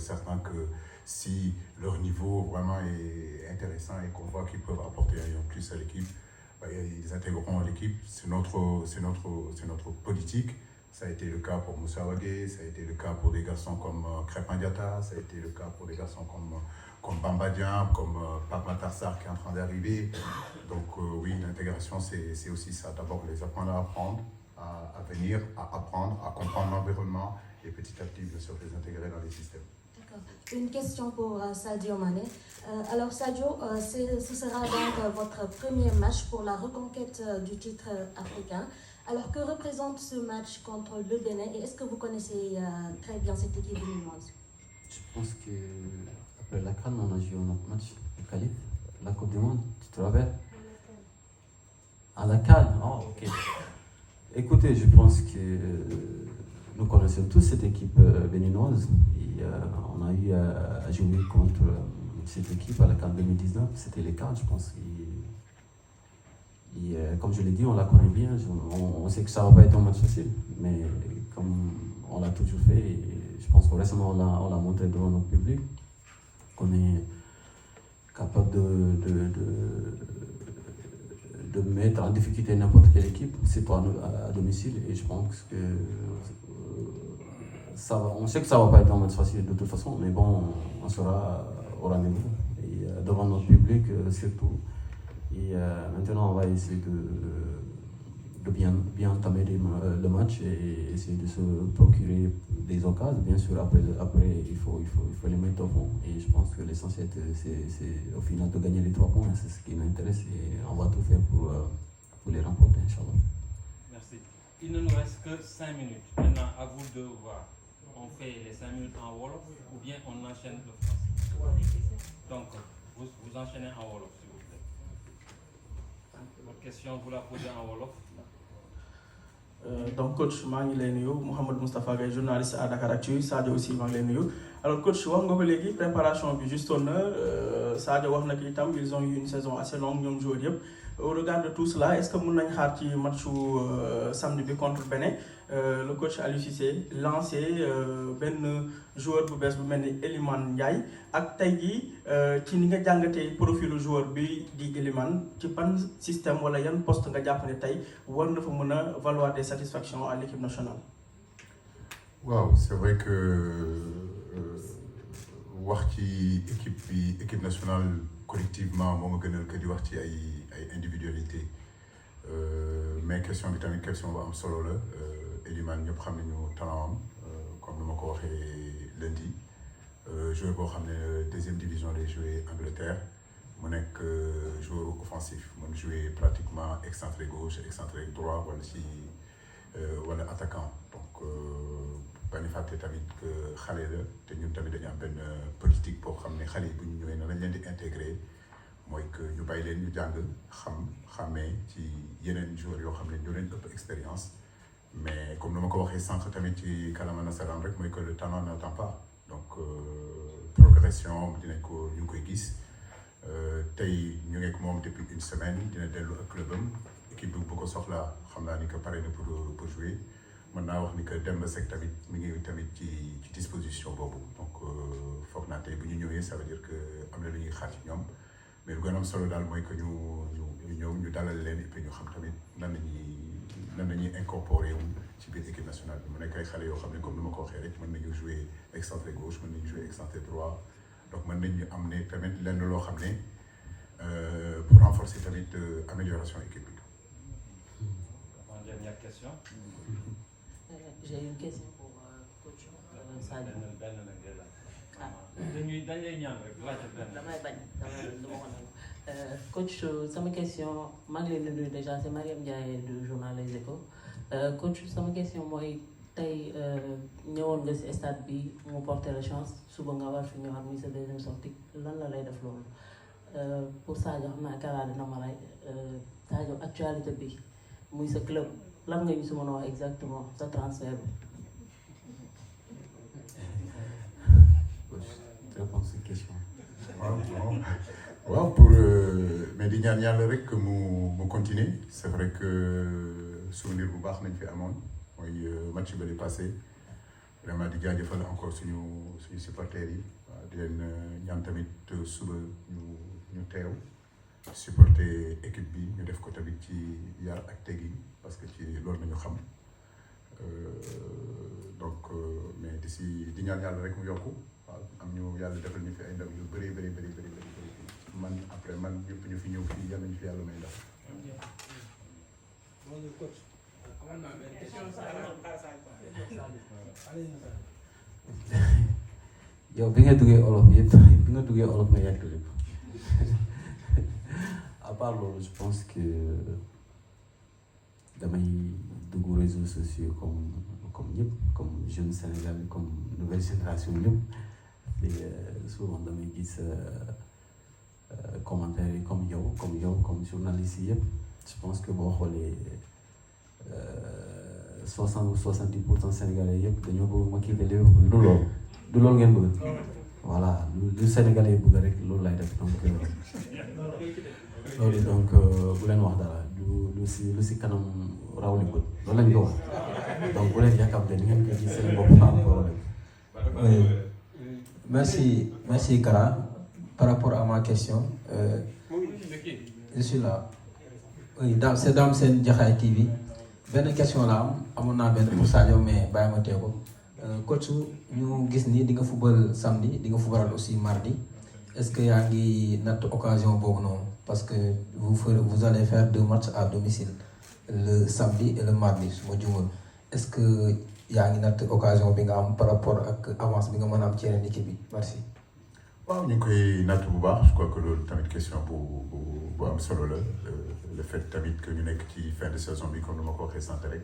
certain que si leur niveau vraiment est intéressant et qu'on voit qu'ils peuvent apporter un plus à l'équipe, ils intégreront l'équipe. C'est notre politique. Ça a été le cas pour Moussa Wagé, ça a été le cas pour des garçons comme Crépin Diatta, ça a été le cas pour des garçons comme Bamba Dieng, comme Pape Matarsar qui est en train d'arriver. Donc oui, l'intégration, c'est aussi ça. D'abord, les apprendre à apprendre, à venir, à apprendre, à comprendre l'environnement et petit à petit, bien sûr, les intégrer dans les systèmes. D'accord. Une question pour Sadio Mané. Alors Sadio, ce sera donc votre premier match pour la reconquête du titre africain. Alors que représente ce match contre le Bénin et est-ce que vous connaissez très bien cette équipe béninoise? Je pense qu'après la CAN, on a joué notre match de qualif, la Coupe du Monde, tu te rappelles? À la CAN, oh, ok. Écoutez, je pense que nous connaissons tous cette équipe béninoise. Et, on a eu à jouer contre cette équipe à la CAN 2019, c'était les CAN, je pense. Et comme je l'ai dit, on la connaît bien, on sait que ça ne va pas être un match facile, mais comme on l'a toujours fait, et je pense que récemment on l'a montré devant notre public, qu'on est capable de mettre en difficulté n'importe quelle équipe, surtout à domicile, et je pense que on sait que ça ne va pas être un match facile de toute façon, mais bon, on sera au rendez-vous, et devant notre public surtout. Et maintenant, on va essayer de bien entamer le match et essayer de se procurer des occasions. Bien sûr, après il faut les mettre au fond. Et je pense que l'essentiel, c'est au final de gagner les 3 points. C'est ce qui m'intéresse et on va tout faire pour les remporter, Inch'Allah. Merci. Il ne nous reste que 5 minutes. Maintenant, à vous de voir. On fait les 5 minutes en Wolof ou bien on enchaîne le français. Donc, vous enchaînez en Wolof. Votre question, vous la posez en Wolof. Donc coach maa ngi lay nuyu Mouhamed Moustapha Gaye journaliste à Dakaractu, Sadio aussi maa ngi lay nuyu. Alors coach wax nga ko léegi préparation bi juste honneur Sadio wax na ko itam ils ont eu une saison assez longue ñoom joueurs yëpp. Au regard de tout cela, est-ce que mën nañ xaar ci matchu samedi bi contre Bénin le coach Aliou Cissé lancé benn joueur bu bees bu mel ni Elimane Ndiaye ak tey jii ci ni nga jàngatee profilu joueur bi di Elimane ci ban système wala yan poste nga jàpp ne tey war na fa mën a valoir des satisfactions à l'équipe nationale? Waaw, c'est vrai que wax ci équipe nationale collectivement moo ma gënal que di wax ci ay individualité mais question bi tamit question bu am solo la. Elimane ñëpp xam nañu talent comme ni ma ko waxee lundi joueur boo xam ne deuxième division lay joué Angleterre mu nekk joueur offensif mun joué pratiquement excentré gauche excentré droit wala attaquant. Donc bañ fàtte tamit que xale la te ñun tamit dañu am benn politique boo xam ne xale yi bu ñu ñëwee na lañ leen di intégré mooy que ñu bàyyi leen ñu jàng xàmmee ci yeneen joueurs yoo xam ne ñoo leen ëpp expérience. Mais comme ni ma ko waxee sànq tamit ci kalama nasaraan rek mooy que le talent n'attend pas. Donc progression dinañ ko ñu ngi koy gis tey ñu ngi ak moom depuis une semaine dina dellu ak clubam équipe bi bu ko soxlaa xam naa ni que pare na pour jouer mën naa wax ni que Demba Seck tamit mi ngi tamit ci disposition boobu. Donc foog naa tey bu ñu ñëwee ça veut dire que am na lu ñuy xaar ci ñoom mais lu gën a am solo daal mooy que ñu ñëw ñu dalal leen et puis ñu xam tamit nan la ñuy incorporé wu ci biir équipe nationale bi mu nekk ay xale yoo xam ne comme ni ma ko waxee rek mën nañu jouer excentré gauche mën nañu jouer excentré droit donc mën nañu am ne tamit lenn loo xam ne pour renforcer tamit amélioration équipe bi. En dernière question. J'ai une question pour coach Sadio. dañ lay ñaan rek laajte benn. damay bañ du ma ko nangu. Coach sama question maa ngi leen di nuyu déjà c'est Mariam Ndiaye du journal Les Échos. Coach sama question mooy tey ñëwoon nga ci stade bi mu porté la chance suba nga war fi ñëwaat muy sa deuxième sortie lan la lay def loolu pour Sadio xam naa Kara dina ma lay Sadio actualité bi muy sa club lan nga ñu si mën a wax exactement sa transfert bi. Réponse à cette question. waaw pour mais di ñaan yàlla rek mu continuer c'est vrai que souvenir bu baax nañ fi amoon mooy match bi passé vraiment di jaajëfal encore suñu supporters yi waaw di leen ñaan tamit suba ñu teew supporter équipe bi ñu def ko tamit ci yar ak teggin parce que ci loolu nañu xam donc mais di ñaan yàlla rek mu yokku waaw am ñu yàlla defal ñu fi ay ndam yu bëri man après man ñëpp ñu fi ñëw fii yàlla ñu fi yàlla may ndam. yow bi nga duggee olof yëpp bi nga duggee olof nga yàgg lépp à part loolu je pense que damay dugg réseaux sociaux comme ñëpp comme jeune Sénégal comme nouvelle génération ñëpp et souvent damay gis commentaires yi comme yow comme journaliste yi yëpp je pense que boo xoolee 60 ou 70% Sénégalais yëpp dañoo bëgg ma kii Liverpool du loolu ngeen bëgg voilà lu Sénégalais bëgg rek loolu lay def donc loolu donc bu leen wax dara lu si kanam raw li bët loolu lañ ko wax donc bu leen yàkkamte ni ngeen ko ci seen bopp par rapport merci Kara par rapport à ma question je suis là oui c'est Dame Sène Jaxaay TV benn question la amoon naa benn pour Sadio mais bàyyi ma tee ko coach ñu gis ni di nga football samedi di nga football aussi mardi est-ce que yaa ngi natt occasion boobu noonu parce que vous allez faire 2 matchs à domicile le samedi et le mardi su ma juumul est-ce que yaa ngi natt occasion bi nga am par rapport ak avance bi nga mën a am ci yeneen équipe bi merci. waaw ñu ngi koy natt bu baax je crois que loolu tamit question bu am solo la le fait tamit que ñu nekk ci fin de saison bi comme ni ma ko waxee sant rek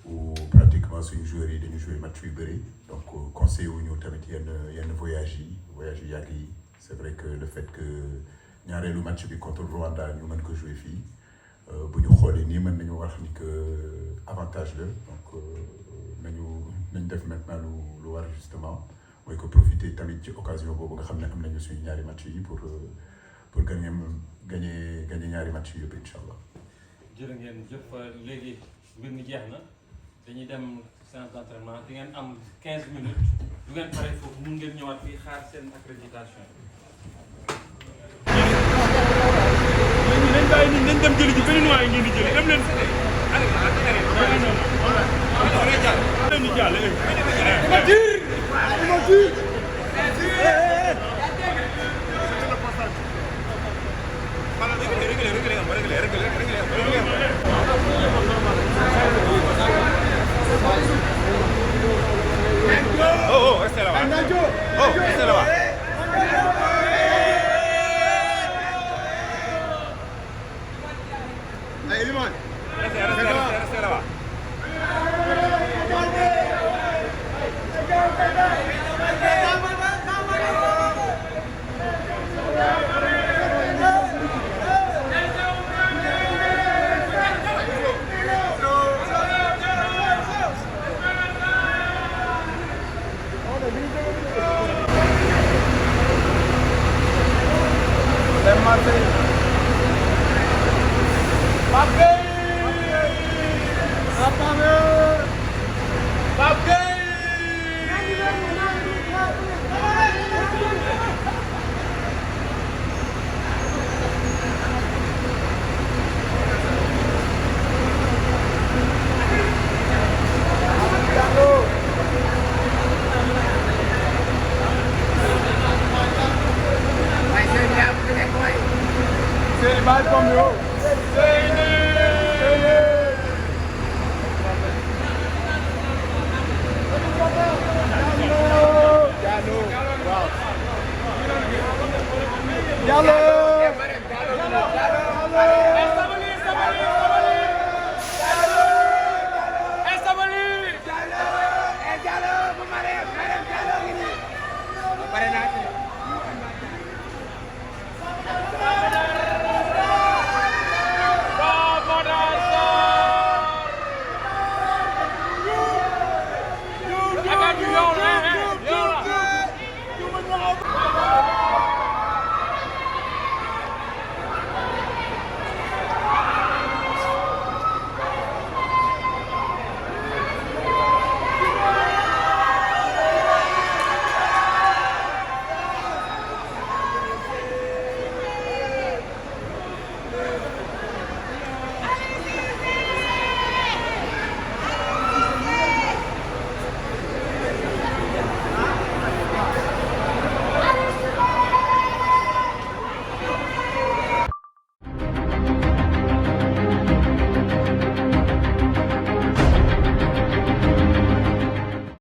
où pratiquement suñu joueurs yi dañu jouer match yu bëri donc conseil wu ñu tamit yenn voyage yi yàgg yi c'est vrai que le fait que ñaareelu match bi contre Rwanda ñu mën ko jouer fii bu ñu xoolee nii mën nañu wax ni que avantage la donc nañ def maintenant lu war justement mooy ko profiter tamit ci occasion boobu nga xam ne am nañu suñu ñaari match yi pour gagner ñaari match yi yëpp incha allah. jërë ngeen jëf léegi mbir mi jeex na dañuy dem séance d'entraînement di ngeen am 15 minutes du ngeen pare foofu mun ngeen ñëwaat fii xaar seen accréditation. léegi nañ bàyyi nii nañ dem jëli ji beneen waay ngeen di jëli dem leen. Oh, restez là-bas. Oh, restez là-bas. Allez, Limon. Restez là-bas. Marquez!